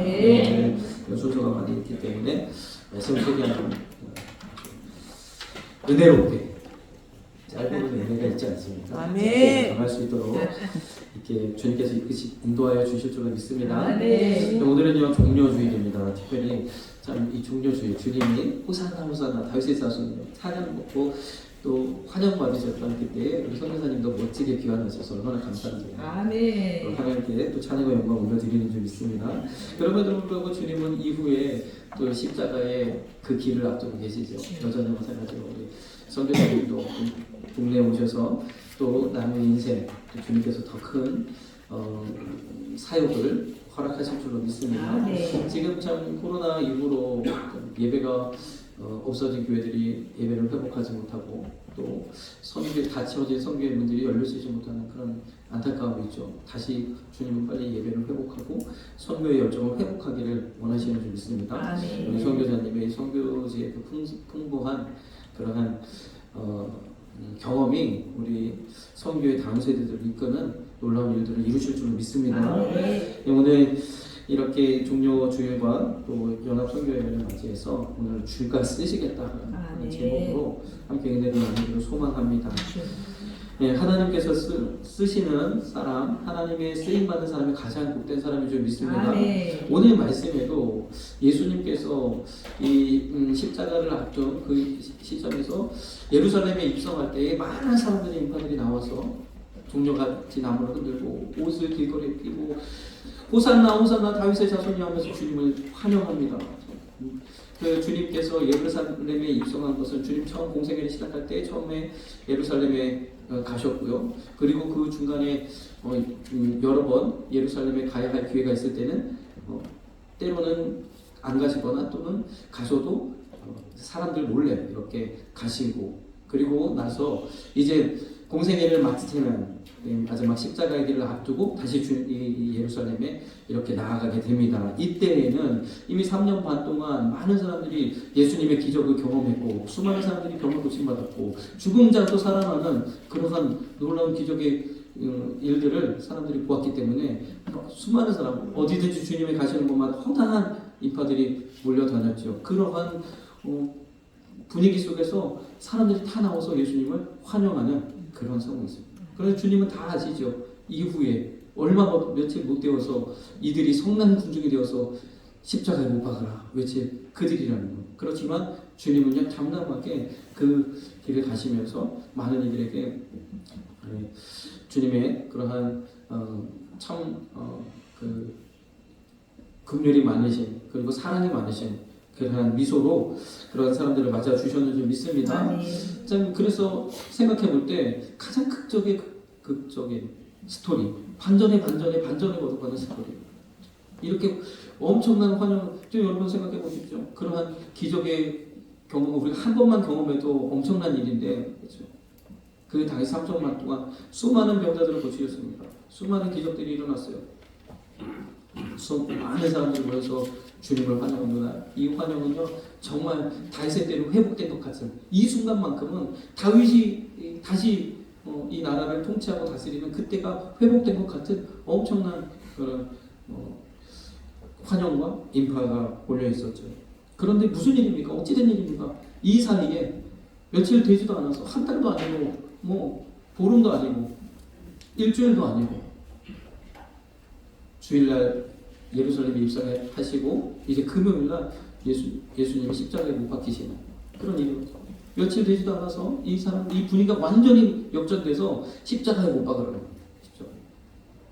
네. 순서가 많이 있기 때문에 말씀을 소개하는 은혜롭게 짧은 은혜가 있지 않습니까? 아멘. 강할 수 있도록 이렇게 주님께서 인도하여 주실 줄로 믿습니다. 네. 오늘은요 종려주일입니다. 특별히 참 이 종려주일 주님이 호산나 호산나 다윗의 자손 찬양 먹고 또 환영 받으셨던 그때 우리 선교사님도 멋지게 귀환하셔서 얼마나 감사한지 아멘. 하나님께 또 찬양과 영광 올려드리는 줄 믿습니다. 그럼에도 불구하고 주님은 이후에 또 십자가의 그 길을 앞두고 계시죠. 여전히 마찬가지로 우리 선교사님도 국내에 오셔서 또 남의 인생 또 주님께서 더 큰 사역을 허락하실 줄로 믿습니다. 네. 지금 참 코로나 이후로 예배가 없어진 교회들이 예배를 회복하지 못하고 또 선교에 닫혀진 선교의 문들이 열릴 수 있지 못하는 그런 안타까움이 있죠. 다시 주님은 빨리 예배를 회복하고 선교의 열정을 회복하기를 원하시는 줄 믿습니다. 네. 우리 선교사님의 선교지의 그 풍부한 그러한 경험이 우리 선교의 다음 세대들을 이끄는 놀라운 일들을 이루실 줄 믿습니다. 네. 오늘 이렇게 종료 주일과 또 연합 선교회를 맞이해서 오늘 주일까 쓰시겠다는 제목으로 함께 은혜를 나누기를 소망합니다. 네, 하나님께서 쓰시는 사람, 하나님의 쓰임 받는 사람이 가장 복된 사람인 줄 믿습니다. 오늘 말씀에도 예수님께서 이 십자가를 앞둔 그 시점에서 예루살렘에 입성할 때 많은 사람들의 인파들이 나와서 종려같이 나무를 흔들고 옷을 길거리에 피고 호산나 호산나 다윗의 자손이 하면서 주님을 환영합니다. 그 주님께서 예루살렘에 입성한 것은 주님 처음 공생애를 시작할 때 처음에 예루살렘에 가셨고요. 그리고 그 중간에 여러 번 예루살렘에 가야 할 기회가 있을 때는 때로는 안 가시거나 또는 가셔도 사람들 몰래 이렇게 가시고 그리고 나서 이제 공생애를 마치면 마지막 십자가의 길을 앞두고 다시 예루살렘에 이렇게 나아가게 됩니다. 이때에는 이미 3년 반 동안 많은 사람들이 예수님의 기적을 경험했고 수많은 사람들이 병을 고침받았고 죽은 자도 살아나는 그러한 놀라운 기적의 일들을 사람들이 보았기 때문에 수많은 사람 어디든지 주님이 가시는 곳마다 허다한 인파들이 몰려다녔죠. 그러한 분위기 속에서 사람들이 다 나와서 예수님을 환영하는 그런 상황이 있습니다. 그래서 주님은 다 아시죠. 이후에 얼마 며칠 못 되어서 이들이 성난 군중이 되어서 십자가에 못 박으라 외칠 그들이라는 것. 그렇지만 주님은요 담담하게 그 길을 가시면서 많은 이들에게 주님의 그러한 그 긍휼이 많으신 그리고 사랑이 많으신 그러한 미소로 그런 사람들을 맞아 주셨는지 믿습니다. 참 그래서 생각해 볼 때 가장 극적인 스토리, 반전에 거듭하는 스토리. 이렇게 엄청난 환영, 좀 여러분 생각해 보십시오. 그러한 기적의 경험, 우리가 한 번만 경험해도 엄청난 일인데, 그렇죠? 그 당시 3천만 동안 수많은 병자들을 고치셨습니다. 수많은 기적들이 일어났어요. 많은 사람들이 모여서 주님을 환영합니다. 이 환영은요 정말 다윗의 때로 회복된 것 같은 이 순간만큼은 다윗이 다시 이 나라를 통치하고 다스리는 그때가 회복된 것 같은 엄청난 그런 환영과 인파가 몰려 있었죠. 그런데 무슨 일입니까? 어찌된 일입니까? 이 사이에 며칠 되지도 않아서 한 달도 아니고 뭐 보름도 아니고 일주일도 아니고 주일날 예루살렘에 입성하시고 이제 금요일날 예수님이 십자가에 못 박히시는 그런 일이거든요. 며칠 되지도 않아서 이 분위기가 완전히 역전돼서 십자가에 못 박으라고 했죠.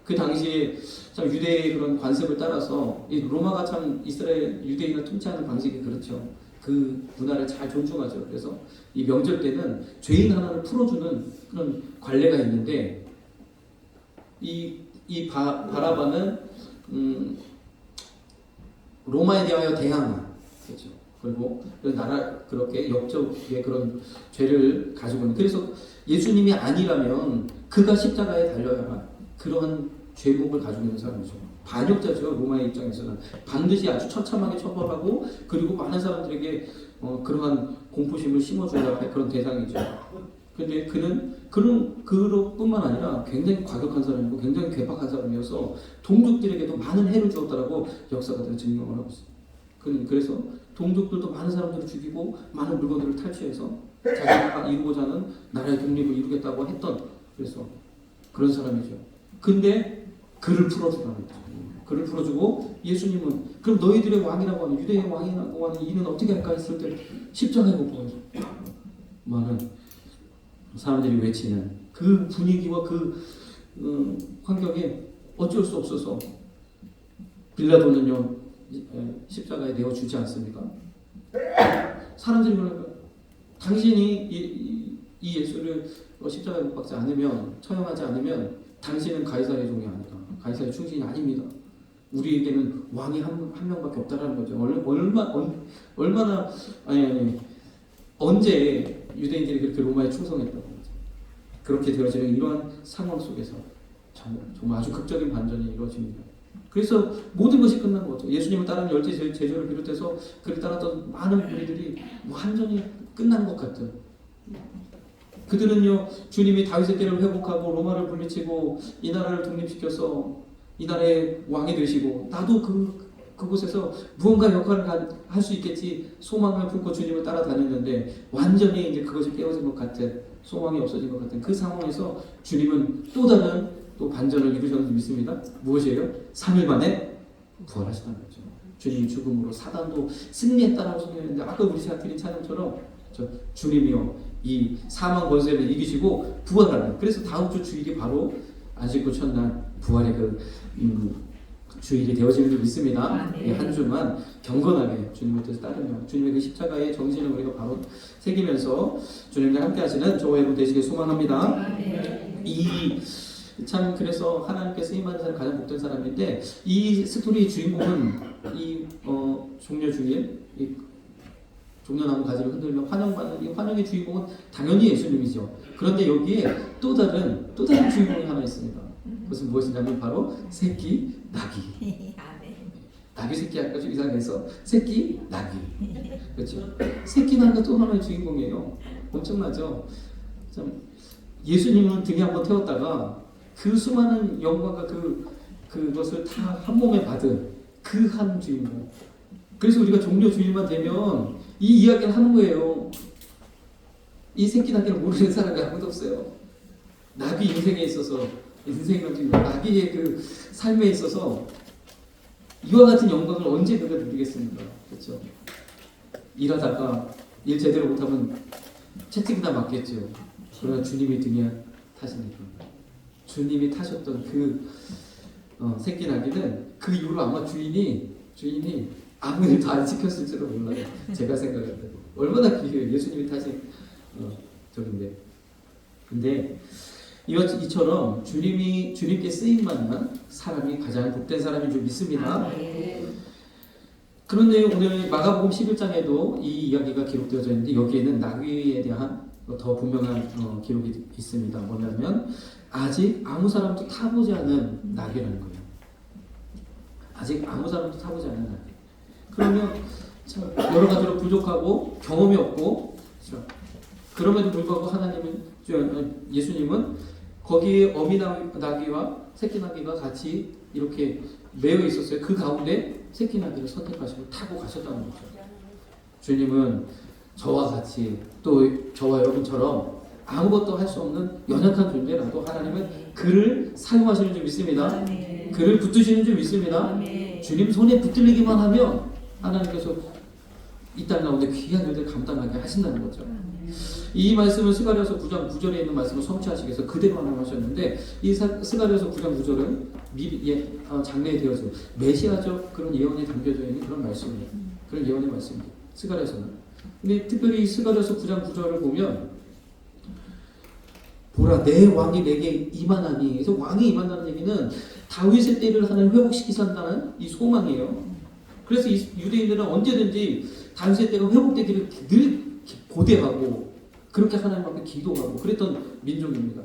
그 당시에 참 유대의 그런 관습을 따라서 이 로마가 참 이스라엘 유대인을 통치하는 방식이 그렇죠. 그 문화를 잘 존중하죠. 그래서 이 명절 때는 죄인 하나를 풀어주는 그런 관례가 있는데 이 바라바는 로마에 대하여 대항한 그렇죠. 그리고 나라 그렇게 역적의 그런 죄를 가지고 있는 그래서 예수님이 아니라면 그가 십자가에 달려야만 그러한 죄목을 가지고 있는 사람이죠. 반역자죠. 로마의 입장에서는 반드시 아주 처참하게 처벌하고 그리고 많은 사람들에게 그러한 공포심을 심어줘야 할 그런 대상이죠. 근데 그는 그뿐만 아니라 굉장히 과격한 사람이고 굉장히 괴팍한 사람이어서 동족들에게도 많은 해를 주었다라고 역사가들은 증명을 하고 있어요. 그래서 동족들도 많은 사람들을 죽이고 많은 물건들을 탈취해서 자기가 이루고자 하는 나라의 독립을 이루겠다고 했던, 그래서 그런 사람이죠. 근데 그를 풀어주라고 했죠. 그를 풀어주고 예수님은 그럼 너희들의 왕이라고 하는, 유대의 왕이라고 하는 이는 어떻게 할까 했을 때 십자가에 못 박아서 많은 사람들이 외치는 그 분위기와 그 환경에 어쩔 수 없어서 빌라도는요 십자가에 내어주지 않습니까? 사람들이 그러니까 당신이 이 예수를 십자가에 못 박지 않으면, 처형하지 않으면 당신은 가이사의 종이 아니다. 가이사의 충신이 아닙니다. 우리에게는 왕이 한 명밖에 없다라는 거죠. 얼마나 언제 유대인들이 그렇게 로마에 충성했다고 하죠. 그렇게 되어지는 이러한 상황 속에서 정말 아주 극적인 반전이 이루어집니다. 그래서 모든 것이 끝난 거죠. 예수님을 따르는 열두 제자를 비롯해서 그를 따랐던 많은 무리들이 완전히 끝난 것 같은. 그들은요 주님이 다윗의 때를 회복하고 로마를 물리치고 이 나라를 독립시켜서 이 나라의 왕이 되시고 나도 그곳에서 무언가 역할을 할 수 있겠지 소망을 품고 주님을 따라다녔는데 완전히 이제 그것이 깨어진 것 같은, 소망이 없어진 것 같은 그 상황에서 주님은 또 다른 반전을 이루셨는지 믿습니다. 무엇이에요? 3일 만에 부활하시다는 거죠. 주님이 죽음으로 사단도 승리했다라고 생각했는데 아까 우리 제가 드린 찬양처럼 주님이요 이 사망 권세를 이기시고 부활하는, 그래서 다음 주 주일이 바로 안식구 첫날 부활의 주일이 되어지는 줄 믿습니다. 네. 한 주만 경건하게 주님의 뜻을 따르며 주님의 그 십자가의 정신을 우리가 바로 새기면서 주님과 함께 하시는 저와 여러분 되시길 소망합니다. 네. 참 그래서 하나님께 쓰임받는 사람이 가장 복된 사람인데 이 스토리의 주인공은 종려주일 종려나무 가지를 흔들며 환영받는 이 환영의 주인공은 당연히 예수님이죠. 그런데 여기에 또 다른 주인공이 하나 있습니다. 그것은 무엇이냐면 바로 새끼 나귀. 나귀 새끼 할까 좀 이상해서 새끼 나귀. 그렇죠. 새끼 나귀가 또 하나의 주인공이에요. 엄청나죠. 참 예수님은 등에 한번 태웠다가 그 수많은 영광과 그것을 다 한 몸에 받은 그 한 주인공. 그래서 우리가 종려 주일만 되면 이 이야기를 하는 거예요. 이 새끼 나귀를 모르는 사람이 아무도 없어요. 나귀 인생에 있어서, 나귀의 그 삶에 있어서 이와 같은 영광을 언제 그가 누리겠습니까? 그렇죠? 일하다가 일 제대로 못하면 채찍이나 맞겠죠. 그러나 주님이 등에 타시니까. 주님이 타셨던 그 새끼 나귀는 그 이후로 아마 주인이 아무 일도 안 시켰을지도 몰라요. 제가 생각할 때 얼마나 귀해요. 예수님이 타신 저긴데. 근데 이처럼 주님께 쓰임받는 사람이 가장 복된 사람인 줄 믿습니다. 그런데 오늘 마가복음 11장에도 이 이야기가 기록되어져 있는데 여기에는 나귀에 대한 더 분명한 기록이 있습니다. 뭐냐면 아직 아무 사람도 타보지 않은 나귀라는 거예요. 아직 아무 사람도 타보지 않은 나귀. 그러면 참 여러 가지로 부족하고 경험이 없고, 그렇죠? 그럼에도 불구하고 예수님은 거기에 어미 나귀와 새끼 나귀가 같이 이렇게 매여 있었어요. 그 가운데 새끼 나귀를 선택하시고 타고 가셨다는 거죠. 주님은 저와 같이 또 저와 여러분처럼 아무것도 할 수 없는 연약한 존재라도 하나님은 그를 사용하시는 줄 믿습니다. 그를 붙드시는 줄 믿습니다. 주님 손에 붙들리기만 하면 하나님께서 이 땅 가운데 귀한 일들 감당하게 하신다는 거죠. 이 말씀은 스가랴서 9장 9절에 있는 말씀을 성취하시기 위해서 그대로 하셨는데 이 스가랴서 9장 9절은 미리 장래에 되어서 메시아적 그런 예언이 담겨져 있는 그런 말씀이에요. 그런 예언의 말씀이에요. 스가랴서는. 근데 특별히 이 스가랴서 9장 9절을 보면 보라 내 왕이 내게 임하나니. 그래서 왕이 임한다는 얘기는 다윗의 때를 하나님 회복시키신다는 이 소망이에요. 그래서 이 유대인들은 언제든지 다윗의 때가 회복되기를 늘 고대하고 그렇게 하나님 앞에 기도하고 그랬던 민족입니다.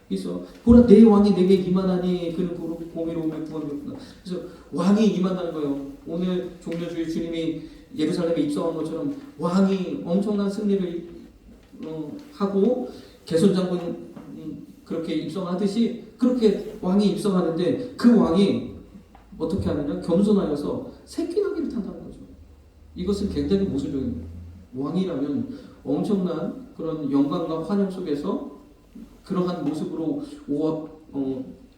그래서 보라 내 왕이 내게 임하나니 그는 공의로움에 구원이었구나. 그래서 왕이 임한다는 거예요. 오늘 종려주일 주님이 예루살렘에 입성한 것처럼 왕이 엄청난 승리를 하고 개손 장군 그렇게 입성하듯이 그렇게 왕이 입성하는데 그 왕이 어떻게 하느냐? 겸손하여서 새끼 나귀를 탄다는 거죠. 이것은 굉장히 모순적인 왕이라면 엄청난 그런 영광과 환영 속에서 그러한 모습으로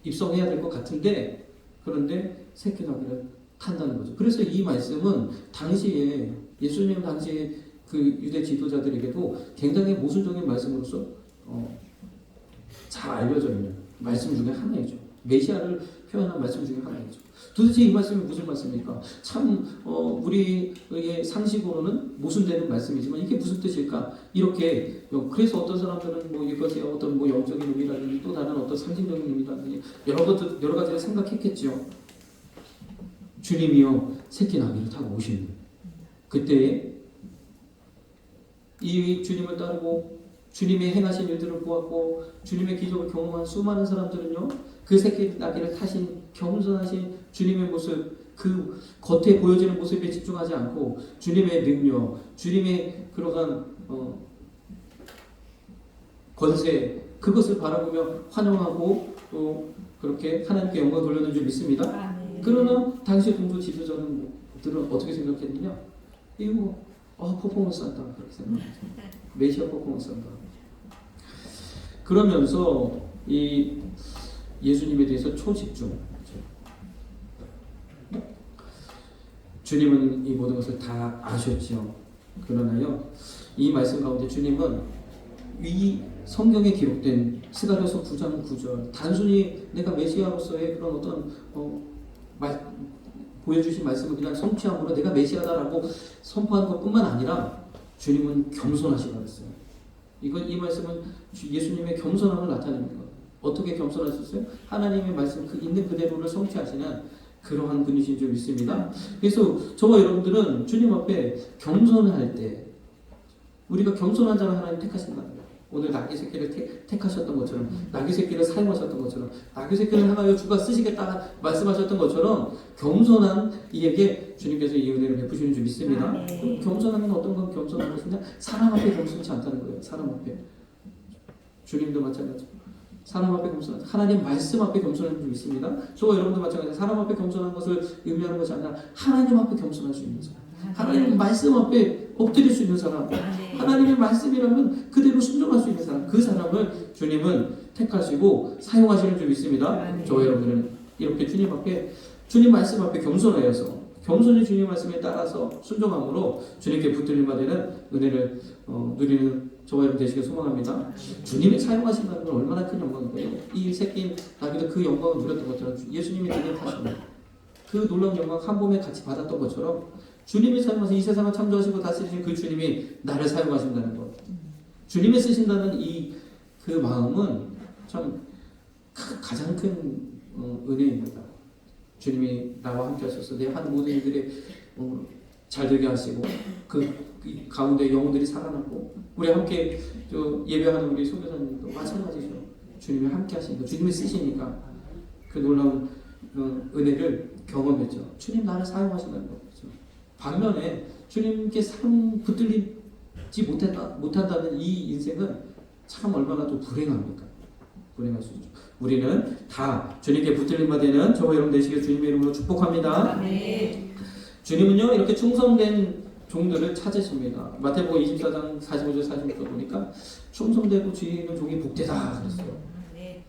입성해야 될 것 같은데 그런데 새끼 나귀를 탄다는 거죠. 그래서 이 말씀은 당시에 예수님 당시에 그 유대 지도자들에게도 굉장히 모순적인 말씀으로서 잘 알려져 있는 말씀 중에 하나이죠. 메시아를 표현한 말씀 중에 하나이죠. 도대체 이 말씀이 무슨 말씀입니까? 참 우리의 상식으로는 모순되는 말씀이지만 이게 무슨 뜻일까? 이렇게 그래서 어떤 사람들은 뭐 이것이 어떤 뭐 영적인 의미라든지 또 다른 어떤 상징적인 의미라든지 여러 가지를 생각했겠죠. 주님이요 새끼 나귀를 타고 오시는 그때 이 주님을 따르고 주님의 행하신 일들을 보았고 주님의 기적을 경험한 수많은 사람들은요 그 새끼 나귀를 타신 겸손하신 주님의 모습 그 겉에 보여지는 모습에 집중하지 않고 주님의 능력 주님의 그러한 권세 그것을 바라보며 환영하고 또 그렇게 하나님께 영광 돌려는 줄 믿습니다. 그러나 당시 동조 지도자들은 어떻게 생각했느냐? 이거 퍼포먼스 한다 그렇게 생각했어요. 메시아 퍼포먼스 한다. 그러면서 이 예수님에 대해서 초집중. 주님은 이 모든 것을 다 아셨죠. 그러나요, 이 말씀 가운데 주님은 이 성경에 기록된 스가랴서 9장 9절 단순히 내가 메시아로서의 그런 어떤 보여주신 말씀을 그냥 성취함으로 내가 메시아다라고 선포한 것뿐만 아니라 주님은 겸손하시라고 했어요. 이 말씀은 예수님의 겸손함을 나타냅니다. 어떻게 겸손하셨어요? 하나님의 말씀 있는 그대로를 성취하시는 그러한 분이신 줄 믿습니다. 그래서 저와 여러분들은 주님 앞에 겸손할 때 우리가 겸손한 자를 하나님 택하신다. 오늘 나귀 새끼를 택하셨던 것처럼 나귀 새끼를 사용하셨던 것처럼 나귀 새끼를 향하여 주가 쓰시겠다 말씀하셨던 것처럼 겸손한 이에게 주님께서 이 은혜를 베푸시는 줄 믿습니다. 겸손하면 어떤 건 겸손한 것이냐? 사람 앞에 겸손치 않다는 거예요. 사람 앞에. 주님도 마찬가지. 사람 앞에 겸손한 하나님 말씀 앞에 겸손한 줄 믿습니다. 저와 여러분도 마찬가지. 사람 앞에 겸손한 것을 의미하는 것이 아니라 하나님 앞에 겸손할 수 있는 사람. 하나님 말씀 앞에 엎드릴 수 있는 사람. 하나님의 말씀이라면 그대로 순종할 수 있는 사람. 그 사람을 주님은 택하시고 사용하시는 줄 믿습니다. 저와 여러분들은 이렇게 주님 앞에 주님 말씀 앞에 겸손하여서 겸손히 주님 말씀에 따라서 순종함으로 주님께 붙들림 받는 은혜를 누리는 저와 여러분 되시길 소망합니다. 주님이 사용하신다는 건 얼마나 큰 영광인가요? 이 새끼 나귀도 그 영광을 누렸던 것처럼 예수님이 드디어 타시는 그 놀라운 영광 한 몸에 같이 받았던 것처럼 주님이 사용하셔서 이 세상을 창조하시고 다스리신 그 주님이 나를 사용하신다는 것. 주님이 쓰신다는 그 마음은 참 가장 큰 은혜입니다. 주님이 나와 함께 하셔서 내 한 모든 일들이 잘 되게 하시고 그 가운데 영혼들이 살아나고 우리 함께 예배하는 우리 선교사님도 마찬가지죠. 주님이 함께 하시니까 주님이 쓰시니까 그 놀라운 은혜를 경험했죠. 주님 나를 사용하신다는 거죠. 반면에 주님께 붙들리지 못한다는 이 인생은 참 얼마나 또 불행합니까? 불행할 수 있죠. 우리는 다 주님께 붙들림바 되는 저와 여러분 되시길 주님의 이름으로 축복합니다. 주님은요 이렇게 충성된 종들을 찾으십니다. 마태복음 24장 45절 46절 보니까 충성되고 주의 있는 종이 복되다 그랬어요.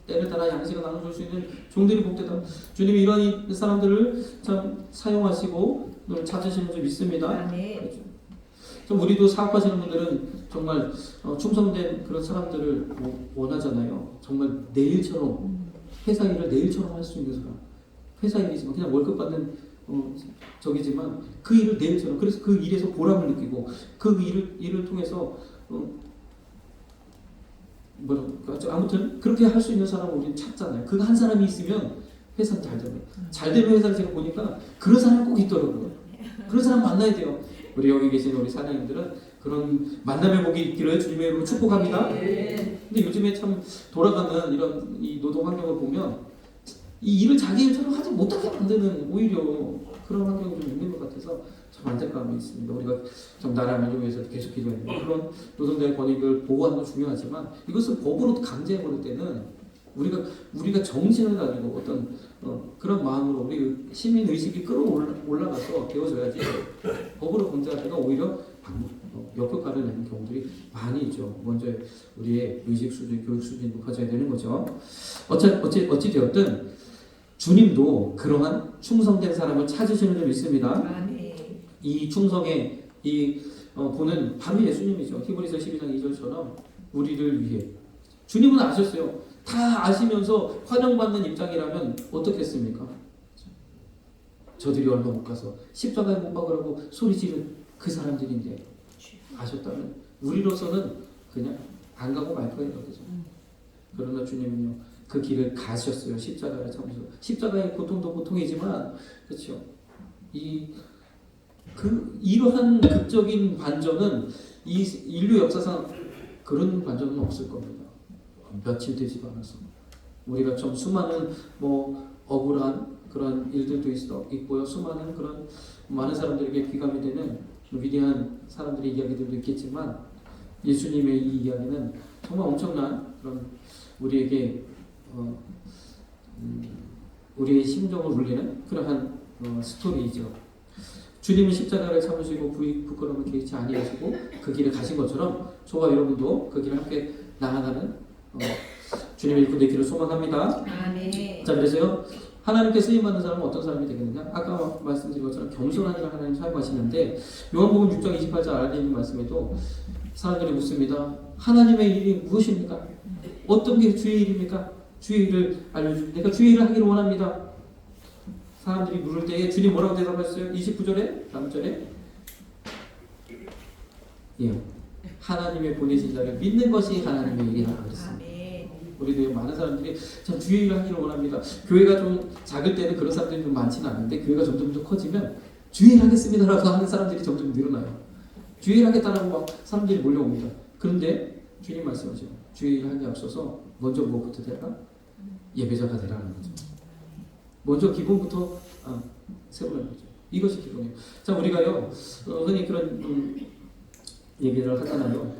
때를 따라 양식을 나눠줄 수 있는 종들이 복되다. 주님이 이런 사람들을 참 사용하시고 찾으시는 줄 믿습니다. 좀 우리도 사업하시는 분들은 정말 충성된 그런 사람들을 원하잖아요. 정말 내일처럼 회사 일을 내일처럼 할 수 있는 사람. 회사 일이지만 그냥 월급 받는 저기지만 그 일을 내일처럼 그래서 그 일에서 보람을 느끼고 그 일을 통해서 아무튼 그렇게 할 수 있는 사람을 우리는 찾잖아요. 그 한 사람이 있으면 회사는 잘 되고 잘 되는 회사를 제가 보니까 그런 사람이 꼭 있더라고요. 그런 사람 만나야 돼요. 우리 여기 계신 우리 사장님들은 그런 만남의 복이 있기를 주님의 이름으로 축복합니다. 근데 요즘에 참 돌아가는 이런 이 노동 환경을 보면 이 일을 자기 일처럼 하지 못하게 만드는 오히려 그런 환경이 좀 있는 것 같아서 있어서 참 안타까움이 있습니다. 우리가 좀 나라 민족을 위해서 계속 기도해야 됩니다. 물론 노동자의 권익을 보호하는 건 중요하지만 이것을 법으로 강제해버릴 때는 우리가 정신을 가지고 어떤 그런 마음으로 우리 시민 의식이 끌어올라가서 되어져야지 법으로 강제할 때가 오히려 역효과를 내는 경우들이 많이 있죠. 먼저 우리의 의식 수준, 교육 수준이 높아져야 되는 거죠. 어찌 되었든 주님도 그러한 충성된 사람을 찾으시는 줄 믿습니다. 이 충성의 분은 바로 예수님이죠. 히브리서 12장 2절처럼 우리를 위해 주님은 아셨어요. 다 아시면서 환영받는 입장이라면 어떻겠습니까? 저들이 얼마 못 가서 십자가에 못 박으라고 소리 지른 그 사람들인데 아셨다면 우리로서는 그냥 안 가고 말 거예요. 그죠? 그러나 주님은요 그 길을 가셨어요. 십자가를 참으셔서 십자가의 고통도 고통이지만 그렇죠. 이러한 극적인 반전은 이 인류 역사상 그런 반전은 없을 겁니다. 며칠 되지도 않아서 우리가 좀 수많은 억울한 그런 일들도 있고요. 수많은 그런 많은 사람들에게 귀감이 되는 위대한 사람들의 이야기들도 있겠지만 예수님의 이 이야기는 정말 엄청난 그런 우리에게 우리의 심정을 울리는 그러한 스토리이죠. 주님은 십자가를 참으시고 부끄러움을 개의치 아니하시고 그 길을 가신 것처럼 저와 여러분도 그 길을 함께 나아가는 주님의 일꾼의 길을 소망합니다. 자, 그래서요 하나님께 쓰임받는 사람은 어떤 사람이 되겠느냐? 아까 말씀드린 것처럼 겸손한 일을 하나님 사용하시는데 요한복음 6장 28절 아래 있는 말씀에도 사람들이 묻습니다. 하나님의 일이 무엇입니까? 어떤 게 주의 일입니까? 주의 일을 알려주고 내가 주의 일을 하기를 원합니다. 사람들이 물을 때에 주님 뭐라고 대답하셨어요? 29절에 다음 절에 하나님의 보내신 자를 믿는 것이 하나님의 일이라고 그랬습니다. 우리도 많은 사람들이 참 주의 일을 하기를 원합니다. 교회가 좀 작을 때는 그런 사람들이 좀 많지는 않은데 교회가 점점 더 커지면 주의 일 하겠습니다라고 하는 사람들이 점점 늘어나요. 주의 일 하겠다라고 막 사람들이 몰려옵니다. 그런데 주님 말씀하죠. 주의 일 하기 앞서서 먼저 무엇부터 되라? 예배자가 되라는 거죠. 먼저 기본부터 세우는 거죠. 이것이 기본이에요. 자, 우리가요 흔히 그런 얘기를 하잖아요.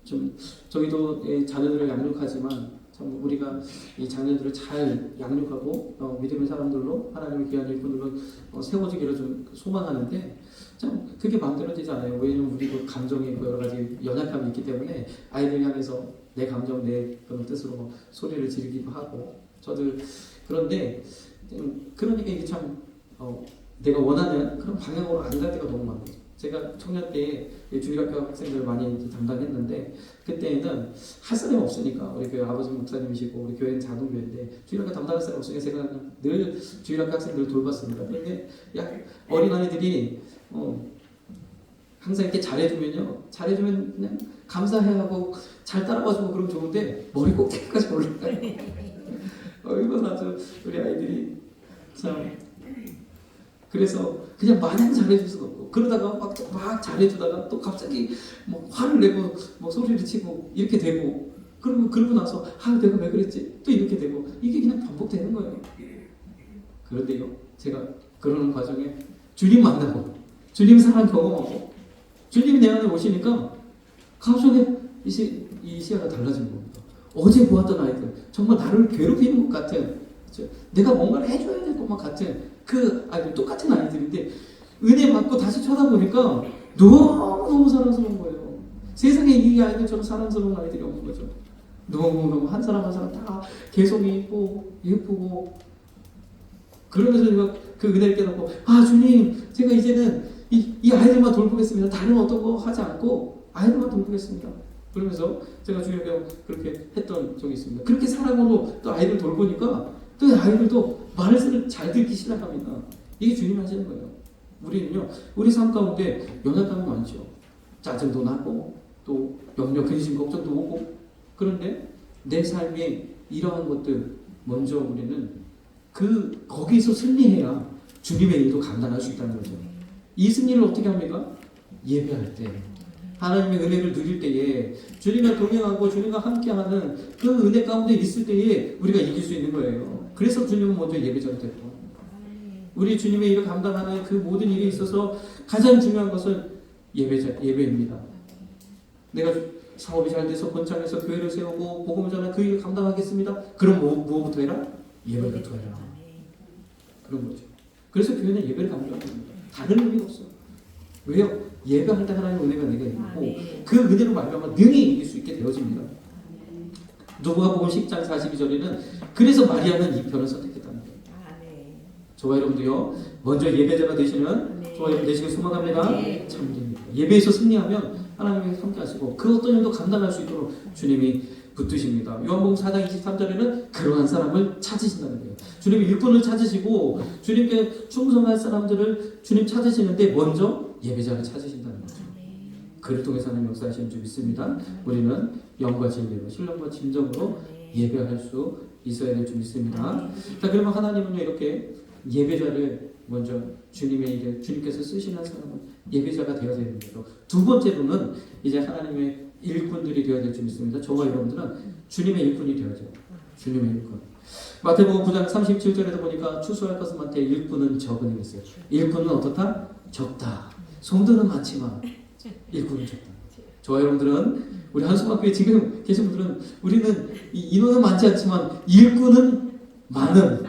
좀 저희도 자녀들을 양육하지만 참 우리가 이 자녀들을 잘 양육하고 믿음의 사람들로 하나님의 귀한 일꾼들로 세워지기를 좀 소망하는데 참 그게 마음대로 되지 않아요. 왜냐하면 우리도 감정이 있고 여러 가지 연약함이 있기 때문에 아이들 향해서 내 감정, 내 그런 뜻으로 소리를 지르기도 하고 저들 그런데 그러니까 이게 참 내가 원하는 그런 방향으로 안 갈 때가 너무 많아요. 제가 청년 때 주일학교 학생들 많이 담당했는데 그때는 할 사람이 없으니까 우리 교회 아버지 목사님이시고 우리 교회는 작은 교회인데 주일학교 담당할 사람이 없으니까 제가 늘 주일학교 학생들을 돌봤습니다. 그런데 어린아이들이 항상 이렇게 잘해주면 그냥 감사해하고 잘 따라와주고 그러면 좋은데 머리 꼭대기까지 올라가요. 이건 아주 우리 아이들이 참 그래서 그냥 마냥 잘해줄 수가 없고 그러다가 막 잘해주다가 또 갑자기 화를 내고 소리를 치고 이렇게 되고 그러고 나서 내가 왜 그랬지 또 이렇게 되고 이게 그냥 반복되는 거예요. 그런데요 제가 그러는 과정에 주님 만나고 주님 사랑 경험하고 주님이 내 안에 오시니까 갑자기 이 시야가 달라진 겁니다. 어제 보았던 아이들 정말 나를 괴롭히는 것 같은 내가 뭔가를 해줘야 될 것만 같은 그 아이들 똑같은 아이들인데 은혜 받고 다시 쳐다보니까 너무 사랑스러운 거예요. 세상에 이 아이들처럼 사랑스러운 아이들이 없는 거죠. 너무 한 사람 한 사람 다 개성이 있고 예쁘고 그러면서 제가 그 은혜를 깨닫고 주님 제가 이제는 이 아이들만 돌보겠습니다. 다른 어떤 거 하지 않고 아이들만 돌보겠습니다. 그러면서 제가 주님께 그렇게 했던 적이 있습니다. 그렇게 사랑으로 또 아이들 돌보니까 또 아이들도 말을 잘 듣기 시작합니다. 이게 주님이 하시는 거예요. 우리는요, 우리 삶 가운데 연약함이 많죠. 짜증도 나고, 또 염려, 근심, 걱정도 오고. 그런데 내 삶에 이러한 것들 먼저 우리는 거기서 승리해야 주님의 일도 감당할 수 있다는 거죠. 이 승리를 어떻게 합니까? 예배할 때. 하나님의 은혜를 누릴 때에 주님과 동행하고 주님과 함께하는 그 은혜 가운데 있을 때에 우리가 이길 수 있는 거예요. 그래서 주님은 먼저 예배자가 됐고 우리 주님의 일을 감당하는 그 모든 일에 있어서 가장 중요한 것은 예배입니다. 내가 사업이 잘 돼서 번창해서 교회를 세우고 복음을 전하는 그 일을 감당하겠습니다. 그럼 뭐부터 해라? 예배부터 해라. 그런 거죠. 그래서 교회는 예배를 강조합니다. 다른 의미가 없어요. 왜요? 예배할 때 하나님의 은혜가 내게 있고 그 은혜로 말미암아 능히 이길 수 있게 되어집니다. 누가복음 10장 42절에는 그래서 마리아는 이 편을 선택했다는 거예요. 저와 여러분도요, 먼저 예배자가 되시는 저와 여러분 되시길 소망합니다. 참됩니다. 예배에서 승리하면 하나님이 함께 하시고 그 어떤 일도 감당할 수 있도록 주님이 붙드십니다. 요한복음 4장 23절에는 그러한 사람을 찾으신다는 거예요. 주님이 일꾼을 찾으시고 주님께 충성할 사람들을 주님 찾으시는데 먼저 예배자를 찾으신다는 거죠. 그를 통해서 하나님 역사하시는 줄 믿습니다. 우리는 영과 진리로 신령과 진정으로 예배할 수 있어야 될 줄 믿습니다. 자, 그러면 하나님은요, 이렇게 예배자를 먼저 주님의 일에 주님께서 쓰시는 사람은 예배자가 되어야 되는 거죠. 두 번째로는 이제 하나님의 일꾼들이 되어야 될 줄 믿습니다. 저와 여러분들은 주님의 일꾼이 되어야죠. 주님의 일꾼. 마태복음 9장 37절에도 보니까 추수할 것은 많되 일꾼은 적으니 있어요. 일꾼은 어떻다? 적다. 성도는 많지만 일꾼은 적다. 저와 여러분들은 우리 한숨학교에 지금 계신 분들은 우리는 인원은 많지 않지만 일꾼은 많은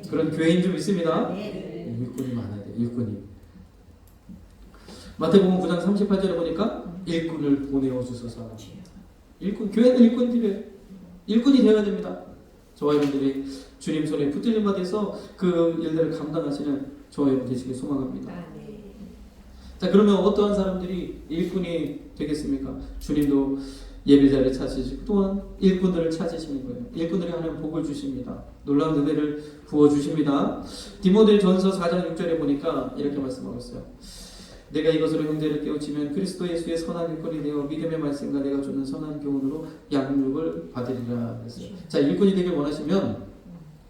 그런 교회인 줄 믿습니다. 일꾼이 많아야 돼요. 일꾼이. 마태복음 9장 38절에 보니까 일꾼을 보내어 주소서. 일꾼, 교회는 일꾼이 필요해요. 일꾼이 되어야 됩니다. 저와 여러분들이 주님 손에 붙들림 받아서 그 일들을 감당하시는 저와 여러분 되시길 소망합니다. 자, 그러면 어떠한 사람들이 일꾼이 되겠습니까? 주님도 예배자를 찾으시고 또한 일꾼들을 찾으시는 거예요. 일꾼들이 하나님 복을 주십니다. 놀라운 은혜를 부어주십니다. 디모데전서 4장 6절에 보니까 이렇게 말씀하고 있어요. 내가 이것으로 형제를 깨우치면 그리스도 예수의 선한 일꾼이 되어 믿음의 말씀과 내가 주는 선한 교훈으로 양육을 받으리라 했어요. 자, 일꾼이 되길 원하시면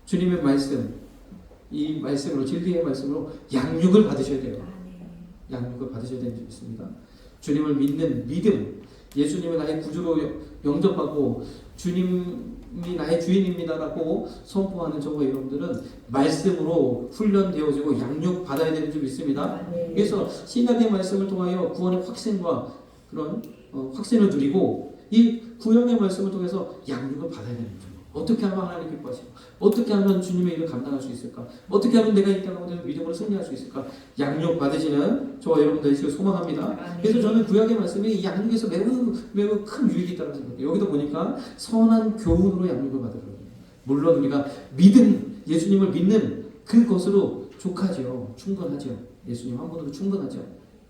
주님의 말씀, 이 말씀으로, 진리의 말씀으로 양육을 받으셔야 돼요. 양육을 받으셔야 되는 줄 믿습니다. 주님을 믿는 믿음, 예수님을 나의 구주로 영접하고 주님이 나의 주인입니다라고 선포하는 저와 여러분들은 말씀으로 훈련되어지고 양육 받아야 되는 줄 믿습니다. 그래서 신약의 말씀을 통하여 구원의 확신과 그런 확신을 누리고 이 구약의 말씀을 통해서 양육을 받아야 되는 줄. 어떻게 하면 하나님 기뻐하시고 어떻게 하면 주님의 일을 감당할 수 있을까? 어떻게 하면 내가 이 땅 가운데 믿음으로 승리할 수 있을까? 양육 받으시는 저와 여러분 되시길 소망합니다. 그래서 저는 구약의 말씀이 이 양육에서 매우 큰 유익이 있다고 생각해요. 여기도 보니까 선한 교훈으로 양육을 받으라고. 물론 우리가 믿음, 예수님을 믿는 그것으로 족하죠. 충분하죠. 예수님 한 분으로 충분하죠.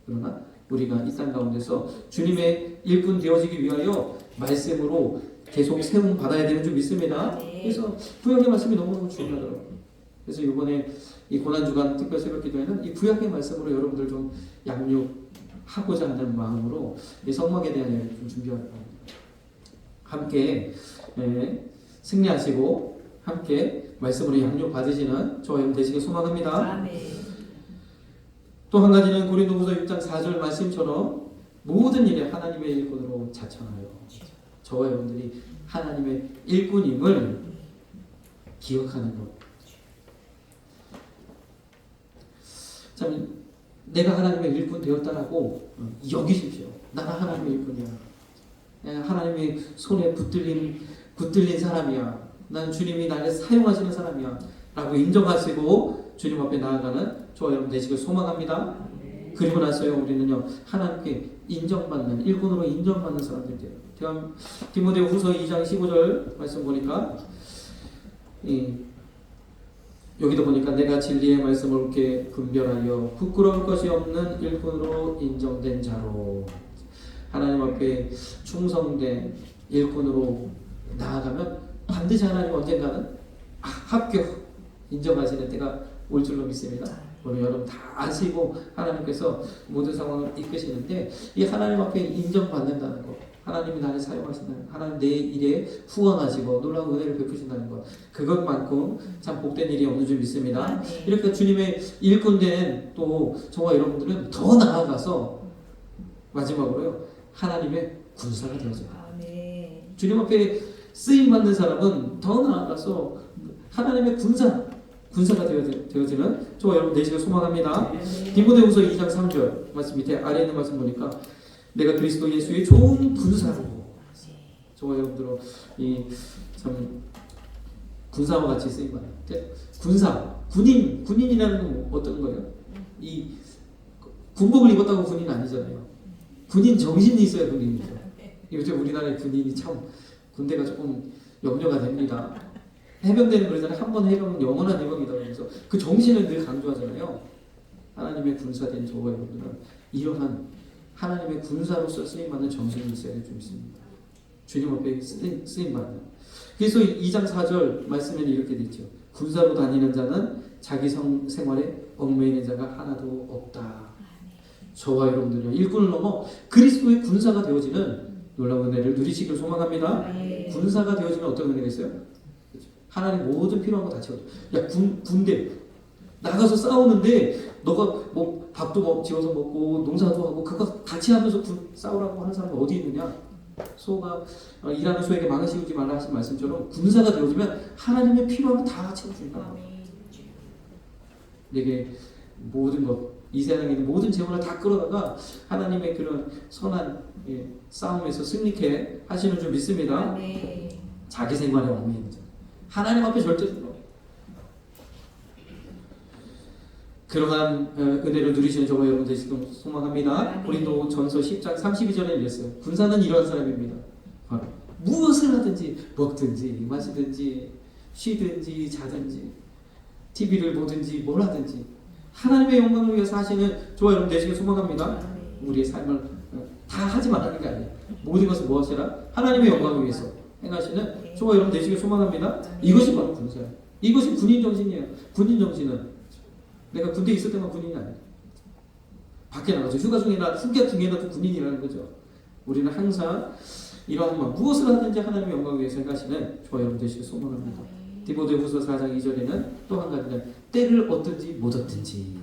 그러나 우리가 이 땅 가운데서 주님의 일꾼 되어지기 위하여 말씀으로 계속 세움 받아야 되는 줄 믿습니다. 그래서 구약의 말씀이 너무너무 중요하더라고요. 그래서 이번에 이 고난주간 특별 새벽 기도회는 이 구약의 말씀으로 여러분들 좀 양육하고자 하는 마음으로 이 성막에 대한 이야기 좀 준비하고 함께 승리하시고 함께 말씀으로 양육 받으시는 저와 여러분 되시길 소망합니다. 또 한 가지는 고린도후서 6장 4절 말씀처럼 모든 일에 하나님의 일꾼으로 자청하여 저와 여러분들이 하나님의 일꾼임을 기억하는 것. 참, 내가 하나님의 일꾼 되었다라고 여기십시오. 나는 하나님의 일꾼이야. 하나님의 손에 붙들린 사람이야. 나는 주님이 나를 사용하시는 사람이야. 라고 인정하시고 주님 앞에 나아가는 저와 여러분 되시길 소망합니다. 그리고 나서요 우리는요 하나님께 인정받는 일꾼으로 인정받는 사람들이 돼요. 디모데후서 2장 15절 말씀 보니까 여기도 보니까 내가 진리의 말씀을 옳게 분별하여 부끄러울 것이 없는 일꾼으로 인정된 자로 하나님 앞에 충성된 일꾼으로 나아가면 반드시 하나님 언젠가는 합격 인정하시는 때가 올 줄로 믿습니다. 오늘 여러분 다 아시고 하나님께서 모든 상황을 이끄시는데 이 하나님 앞에 인정받는다는 것, 하나님이 나를 사용하신다는 것, 하나님 내 일에 후원하시고 놀라운 은혜를 베푸신다는 것, 그것만큼 참 복된 일이 없는 줄 믿습니다. 이렇게 주님의 일꾼된 또 저와 여러분들은 더 나아가서 마지막으로요 하나님의 군사가 되어져요. 주님 앞에 쓰임 받는 사람은 더 나아가서 하나님의 군사, 군사가 되어지는 저와 여러분 되시길 소망합니다. 디모데후서 2장 3절 말씀 밑에 아래 있는 말씀 보니까 내가 그리스도 예수의 좋은 군사로 저와 여러분들은 이참 군사와 같이 쓰임 받아요. 군사, 군인이라는 건 어떤 거예요? 이 군복을 입었다고 군인 아니잖아요. 군인 정신이 있어야 군인이죠. 요즘 우리나라의 군인이 참 군대가 조금 염려가 됩니다. 해병대는 그러잖아요. 한 번 해병은 영원한 해병이다 그러면서 그 정신을 늘 강조하잖아요. 하나님의 군사된 저와 여러분들은 이러한 하나님의 군사로서 쓰임받는 정신이 있어야 될 줄 믿습니다. 주님 앞에 쓰임받는. 그래서 2장 4절 말씀에는 이렇게 되어 있죠. 군사로 다니는 자는 자기 생활에 얽매이는 자가 하나도 없다. 저와 여러분들요 일꾼을 넘어 그리스도의 군사가 되어지는 놀라운 은혜를 누리시길 소망합니다. 군사가 되어지면 어떤 은혜가 있어요? 하나님 모든 필요한 거 다 채워줘. 야 군대 나가서 싸우는데 너가 뭐 밥도 지어서 먹고 농사도 하고 그거 같이 하면서 싸우라고 하는 사람이 어디 있느냐? 소가 일하는 소에게 망을 씌우지 말라 하신 말씀처럼 군사가 되어지면 하나님의 필요한 거 다 채워준다. 내게 모든 것 이 세상에 있는 모든 재원을 다 끌어다가 하나님의 그런 선한 싸움에서 승리케 하시는 줄 믿습니다. 자기 생활에 얽매이는 자 하나님 앞에 절대적으로 그러한 은혜를 누리시는 저와 여러분 되시길 소망합니다. 고린도전서 10장 32절에 이랬어요. 군사는 이러한 사람입니다. 바로 무엇을 하든지 먹든지 마시든지 쉬든지 자든지 TV를 보든지 뭘 하든지 하나님의 영광을 위해서 하시는 저와 여러분 되시길 소망합니다. 우리의 삶을 다 하지 말라는 게 아니에요. 모든 것을 무엇이라? 하나님의 영광을 위해서 행하시는 저와 여러분 되시길 소망합니다. 이것이 바로 군사예요. 이것이 군인 정신이에요. 군인 정신은 내가 군대에 있을 때만 군인이 아니에요. 밖에 나가죠. 휴가 중에라도 군인이라는 거죠. 우리는 항상 이러한 무엇을 하든지 하나님의 영광을 위해서 행하시는 저와 여러분 되시길 소망합니다. 디모데후서 4장 2절에는 또 한 가지는 때를 얻든지 못 얻든지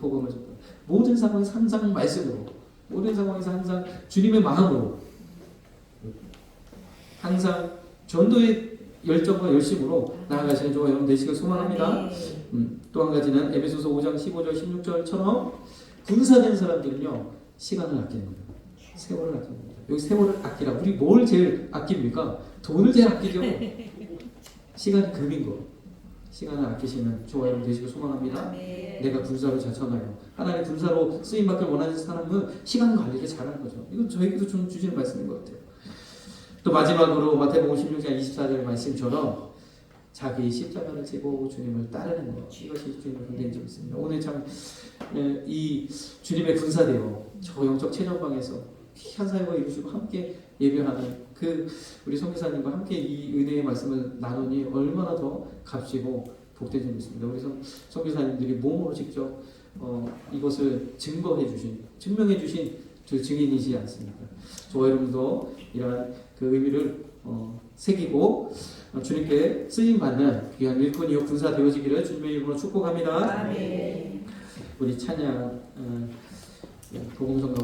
복음을 전다. 모든 상황에서 항상 말씀으로 모든 상황에서 항상 주님의 마음으로 항상 전도의 열정과 열심으로 나아가시는 저와 여러분 되시길 소망합니다. 또 한 가지는 에베소서 5장 15절 16절처럼 군사된 사람들은요 시간을 아끼는 겁니다. 세월을 아끼는 겁니다. 여기 세월을 아끼라. 우리 뭘 제일 아낍니까? 돈을 제일 아끼죠. 시간이 금인 거. 시간을 아끼시는 저와 여러분 되시길 소망합니다. 내가 군사로 자처나요. 하나님 군사로 쓰임받길 원하는 사람은 시간 관리를 잘하는 거죠. 이건 저에게도 좀 주시는 말씀인 것 같아요. 또 마지막으로 마태복음 16장 24절 말씀처럼 자기 십자가를 지고 주님을 따르는 것. 이것이 주님의 군대인 줄 믿습니다. 오늘 참 이 주님의 군사되어 저 영적 체전방에서 귀한 사역을 이루시고 함께 예배하는 그 우리 선교사님과 함께 이 은혜의 말씀을 나누니 얼마나 더 값지고 복된 줄 믿습니다. 우리 선교사님들이 몸으로 직접 이것을 증명해 주신 그 증인이지 않습니까? 저와 여러분도 이러한 그 의미를 새기고 주님께 쓰임받는 귀한 일꾼이요 군사 되어지기를 주님의 이름으로 축복합니다. 우리 찬양 복음성가